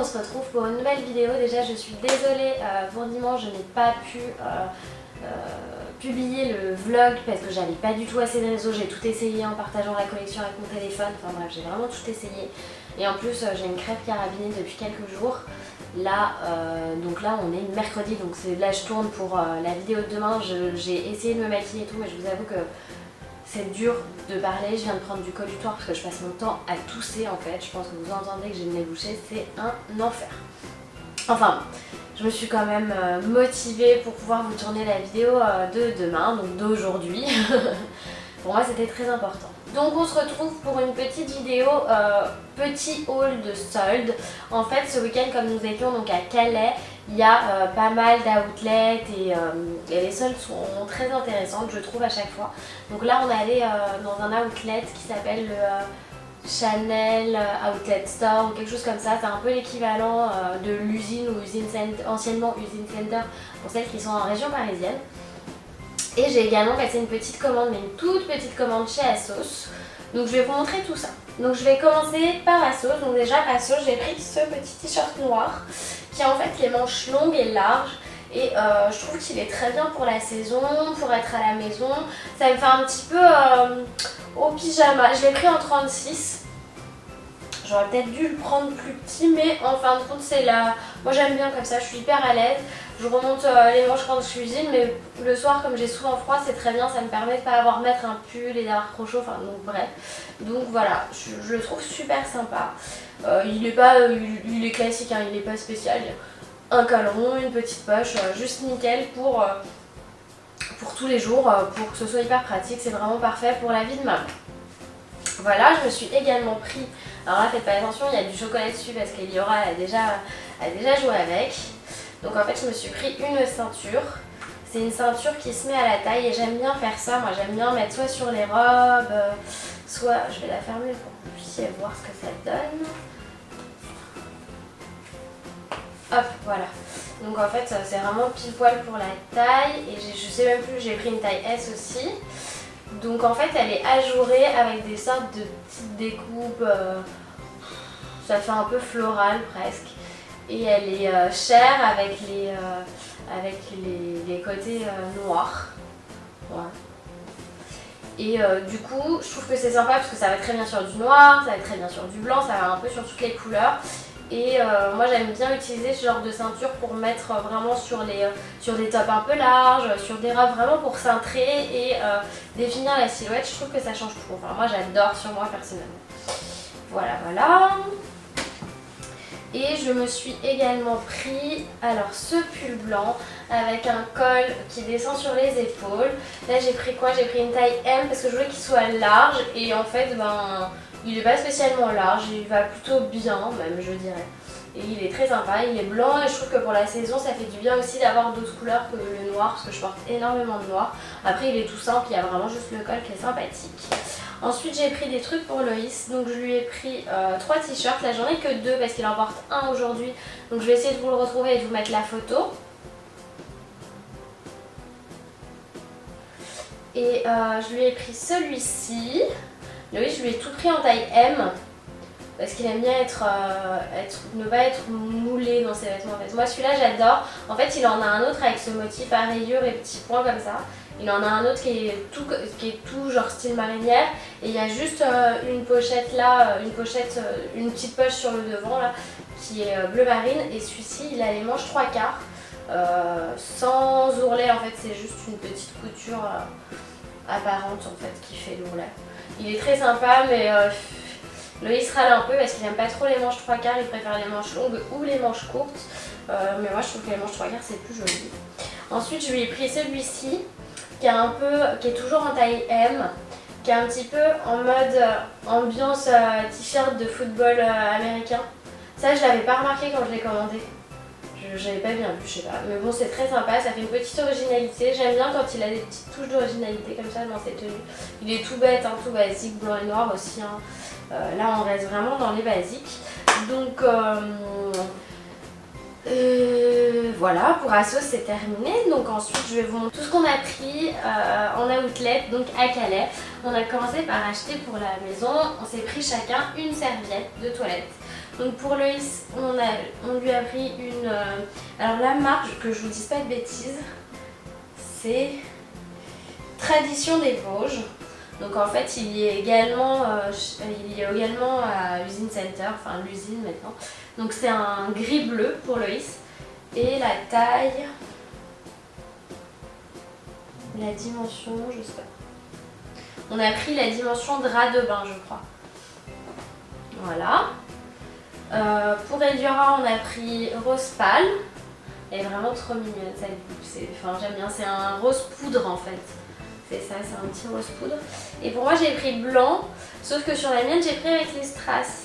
on se retrouve pour une nouvelle vidéo. Déjà je suis désolée pour dimanche, je n'ai pas pu publier le vlog parce que j'avais pas du tout assez de réseau. J'ai tout essayé en partageant la collection avec mon téléphone, enfin bref j'ai vraiment tout essayé. Et en plus j'ai une crêpe carabinée depuis quelques jours. Là, donc là on est mercredi, donc là je tourne pour la vidéo de demain. J'ai essayé de me maquiller et tout, mais je vous avoue que c'est dur de parler. Je viens de prendre du collutoire parce que je passe mon temps à tousser en fait. Je pense que vous entendez que j'ai le nez bouché, c'est un enfer. Enfin, je me suis quand même motivée pour pouvoir vous tourner la vidéo de demain, donc d'aujourd'hui. Pour moi c'était très important. Donc on se retrouve pour une petite vidéo, petit haul de soldes. En fait ce week-end, comme nous étions donc à Calais, il y a pas mal d'outlets et les soldes sont très intéressantes je trouve à chaque fois. Donc là on est allé dans un outlet qui s'appelle le Chanel Outlet Store ou quelque chose comme ça. C'est un peu l'équivalent de l'usine ou anciennement Usine Center pour celles qui sont en région parisienne. Et j'ai également passé une petite commande, mais une toute petite commande chez ASOS. Donc je vais vous montrer tout ça. Donc je vais commencer par ASOS. Donc déjà ASOS, j'ai pris ce petit t-shirt noir qui a en fait les manches longues et larges. Et je trouve qu'il est très bien pour la saison, pour être à la maison. Ça me fait un petit peu au pyjama. Je l'ai pris en 36. J'aurais peut-être dû le prendre plus petit, mais en fin de compte c'est là. Moi j'aime bien comme ça, je suis hyper à l'aise. Je remonte les manches quand je cuisine, mais le soir comme j'ai souvent froid c'est très bien, ça me permet de pas avoir à mettre un pull et d'avoir trop chaud, enfin donc bref. Donc voilà, je le trouve super sympa. Il est classique, hein, il est pas spécial. Un caleron, une petite poche, juste nickel pour tous les jours, pour que ce soit hyper pratique, c'est vraiment parfait pour la vie de maman. Voilà, je me suis également pris, alors là faites pas attention, il y a du chocolat dessus parce qu'Eliora a déjà joué avec. Donc en fait je me suis pris une ceinture. C'est une ceinture qui se met à la taille et j'aime bien faire ça. Moi j'aime bien mettre soit sur les robes, soit, je vais la fermer pour que vous puissiez voir ce que ça donne. Hop, voilà. Donc en fait c'est vraiment pile poil pour la taille et je sais même plus, j'ai pris une taille S aussi. Donc en fait elle est ajourée avec des sortes de petites découpes, ça fait un peu floral presque. Et elle est chère avec les côtés noirs. Voilà. Et du coup je trouve que c'est sympa parce que ça va très bien sur du noir, ça va très bien sur du blanc, ça va un peu sur toutes les couleurs. Et moi j'aime bien utiliser ce genre de ceinture pour mettre vraiment sur des tops un peu larges, sur des robes vraiment pour cintrer et définir la silhouette. Je trouve que ça change tout. Enfin moi j'adore sur moi personnellement. Voilà voilà. Et je me suis également pris alors ce pull blanc avec un col qui descend sur les épaules. Là j'ai pris quoi? J'ai pris une taille M parce que je voulais qu'il soit large et en fait il n'est pas spécialement large, il va plutôt bien même je dirais. Et il est très sympa, il est blanc et je trouve que pour la saison ça fait du bien aussi d'avoir d'autres couleurs que le noir parce que je porte énormément de noir. Après il est tout simple, il y a vraiment juste le col qui est sympathique. Ensuite j'ai pris des trucs pour Loïs, donc je lui ai pris 3 t-shirts, là j'en ai que 2 parce qu'il en porte un aujourd'hui. Donc je vais essayer de vous le retrouver et de vous mettre la photo. Et je lui ai pris celui-ci. Loïs je lui ai tout pris en taille M. Parce qu'il aime bien ne pas être moulé dans ses vêtements en fait. Moi celui-là j'adore. En fait il en a un autre avec ce motif à rayures et petits points comme ça. Il en a un autre qui est tout genre style marinière. Et il y a juste une pochette là, une petite poche sur le devant là, qui est bleu marine. Et celui-ci il a les manches 3/4 sans ourlet en fait. C'est juste une petite couture apparente en fait qui fait l'ourlet. Il est très sympa mais Loïs râle un peu parce qu'il n'aime pas trop les manches 3/4, il préfère les manches longues ou les manches courtes. Mais moi je trouve que les manches 3/4 c'est plus joli. Ensuite je lui ai pris celui-ci qui est toujours en taille M, qui est un petit peu en mode ambiance t-shirt de football américain. Ça je l'avais pas remarqué quand je l'ai commandé. J'avais pas bien vu, je sais pas. Mais bon c'est très sympa, ça fait une petite originalité. J'aime bien quand il a des petites touches d'originalité comme ça dans ses tenues. Il est tout bête, hein, tout basique, blanc et noir aussi. Hein. Là on reste vraiment dans les basiques. Donc voilà, pour ASOS c'est terminé. Donc ensuite je vais vous montrer tout ce qu'on a pris en outlet, donc à Calais. On a commencé par acheter pour la maison, on s'est pris chacun une serviette de toilette. Donc pour Loïs, on lui a pris une... alors la marque, que je vous dise pas de bêtises, c'est Tradition des Vosges. Donc en fait il y est également à Usine Center, enfin l'usine maintenant. Donc c'est un gris bleu pour Loïs. Et la taille, la dimension, je sais pas. On a pris la dimension drap de bain, je crois. Voilà. Pour Eliora, on a pris rose pâle. Elle est vraiment trop mignonne, enfin, j'aime bien, c'est un rose poudre en fait. C'est ça, c'est un petit rose poudre. Et pour moi j'ai pris blanc, sauf que sur la mienne j'ai pris avec les strass.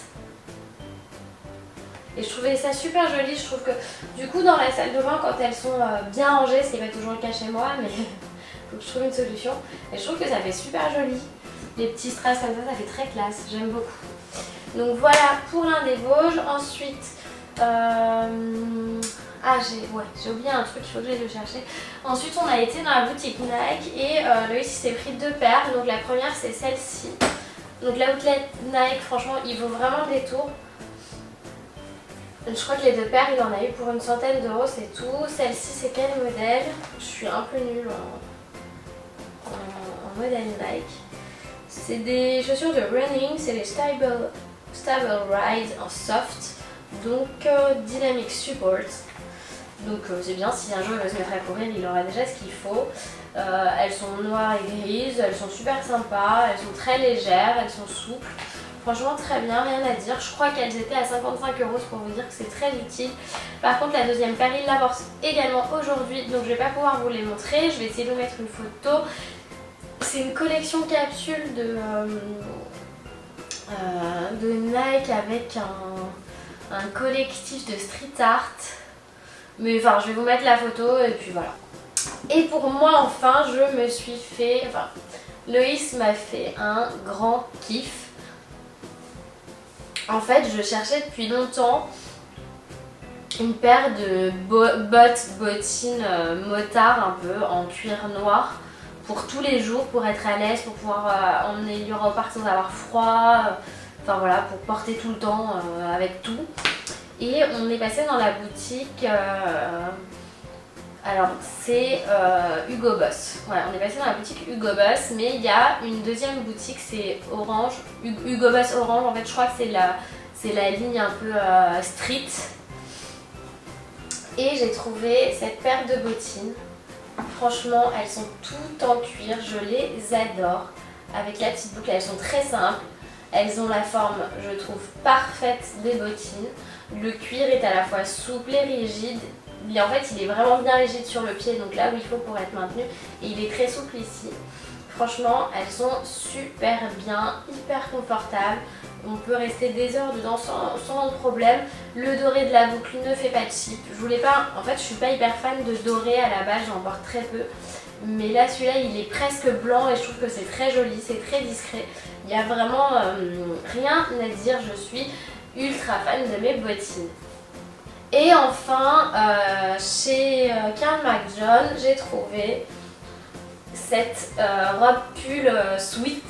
Et je trouvais ça super joli. Je trouve que du coup dans la salle de bain, quand elles sont bien rangées, ce qui n'est pas toujours le cas chez moi, mais faut que je trouve une solution. Et je trouve que ça fait super joli. Les petits strass comme ça fait très classe, j'aime beaucoup. Donc voilà pour l'un des Vosges. Ensuite, j'ai oublié un truc, il faut que j'aille le chercher. Ensuite on a été dans la boutique Nike et Loïs s'est pris 2 paires. Donc la première c'est celle-ci. Donc la outlet Nike, franchement il vaut vraiment le détour. Je crois que les 2 paires il en a eu pour une centaine d'euros, c'est tout. Celle-ci c'est quel modèle? Je suis un peu nulle en modèle Nike. C'est des chaussures de running, c'est les Stable Ride en soft. Donc Dynamic Support. Donc c'est bien, si un jour il veut se mettre à courir, il aura déjà ce qu'il faut. Elles sont noires et grises, elles sont super sympas, elles sont très légères, elles sont souples. Franchement très bien, rien à dire. Je crois qu'elles étaient à 55 €, pour vous dire que c'est très utile. Par contre la deuxième paire il l'amorce également aujourd'hui, donc je vais pas pouvoir vous les montrer. Je vais essayer de vous mettre une photo. C'est une collection capsule de Nike avec un collectif de street art. Mais enfin je vais vous mettre la photo et puis voilà. Et pour moi enfin je me suis fait... Enfin Loïs m'a fait un grand kiff. En fait je cherchais depuis longtemps une paire de bottines motard un peu en cuir noir pour tous les jours, pour être à l'aise, pour pouvoir emmener Eliora au parc sans avoir froid. Enfin voilà, pour porter tout le temps avec tout. Et on est passé dans la boutique, alors c'est Hugo Boss. Voilà, on est passé dans la boutique Hugo Boss, mais il y a une deuxième boutique, c'est Orange, Hugo Boss Orange. En fait, je crois que c'est la ligne un peu street. Et j'ai trouvé cette paire de bottines. Franchement, elles sont toutes en cuir, je les adore. Avec la petite boucle, elles sont très simples. Elles ont la forme, je trouve, parfaite des bottines. Le cuir est à la fois souple et rigide. Mais en fait, il est vraiment bien rigide sur le pied, donc là où il faut pour être maintenu. Et il est très souple ici. Franchement, elles sont super bien, hyper confortables. On peut rester des heures dedans sans problème. Le doré de la boucle ne fait pas de chip. Je voulais pas, en fait, je suis pas hyper fan de doré à la base, j'en porte très peu. Mais là, celui-là, il est presque blanc et je trouve que c'est très joli, c'est très discret. Il n'y a vraiment rien à dire, je suis ultra fan de mes bottines. Et enfin, chez Karl McJohn, j'ai trouvé cette robe pull sweat.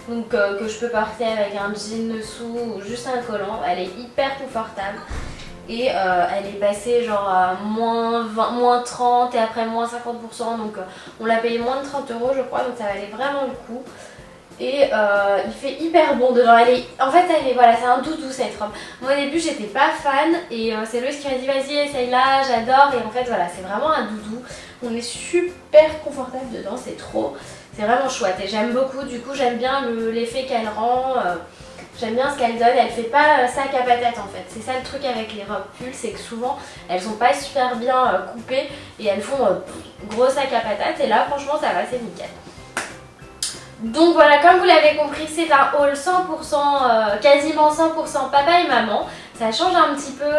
Donc que je peux porter avec un jean dessous ou juste un collant. Elle est hyper confortable. Et elle est passée genre à moins 30 et après moins 50%. Donc on l'a payé moins de 30 € je crois. Donc ça valait vraiment le coup. Et il fait hyper bon dedans. En fait, voilà, c'est un doudou cette robe. Moi au début j'étais pas fan et c'est Loïs qui m'a dit vas-y essaye-la, j'adore. Et en fait voilà, c'est vraiment un doudou. On est super confortable dedans, c'est vraiment chouette. Et j'aime beaucoup, du coup j'aime bien l'effet qu'elle rend. J'aime bien ce qu'elle donne, elle fait pas sac à patate en fait. C'est ça le truc avec les robes pulls, c'est que souvent elles sont pas super bien coupées et elles font gros sac à patate. Et là franchement ça va, c'est nickel. Donc voilà, comme vous l'avez compris, c'est un haul 100%, quasiment 100% papa et maman. Ça change un petit peu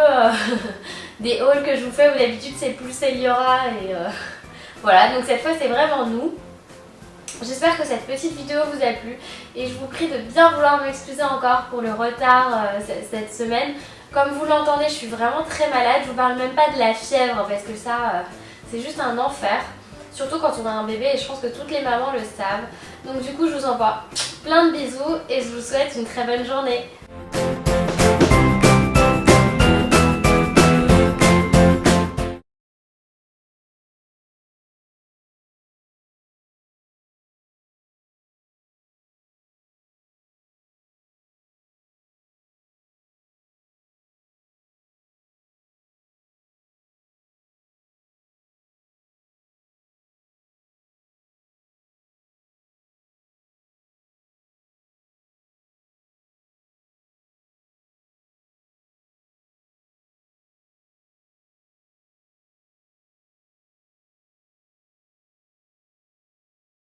des hauls que je vous fais où d'habitude c'est plus Eliora et voilà. Donc cette fois c'est vraiment nous. J'espère que cette petite vidéo vous a plu et je vous prie de bien vouloir m'excuser encore pour le retard cette semaine. Comme vous l'entendez, je suis vraiment très malade. Je vous parle même pas de la fièvre parce que ça, c'est juste un enfer. Surtout quand on a un bébé et je pense que toutes les mamans le savent. Donc du coup, je vous envoie plein de bisous et je vous souhaite une très bonne journée.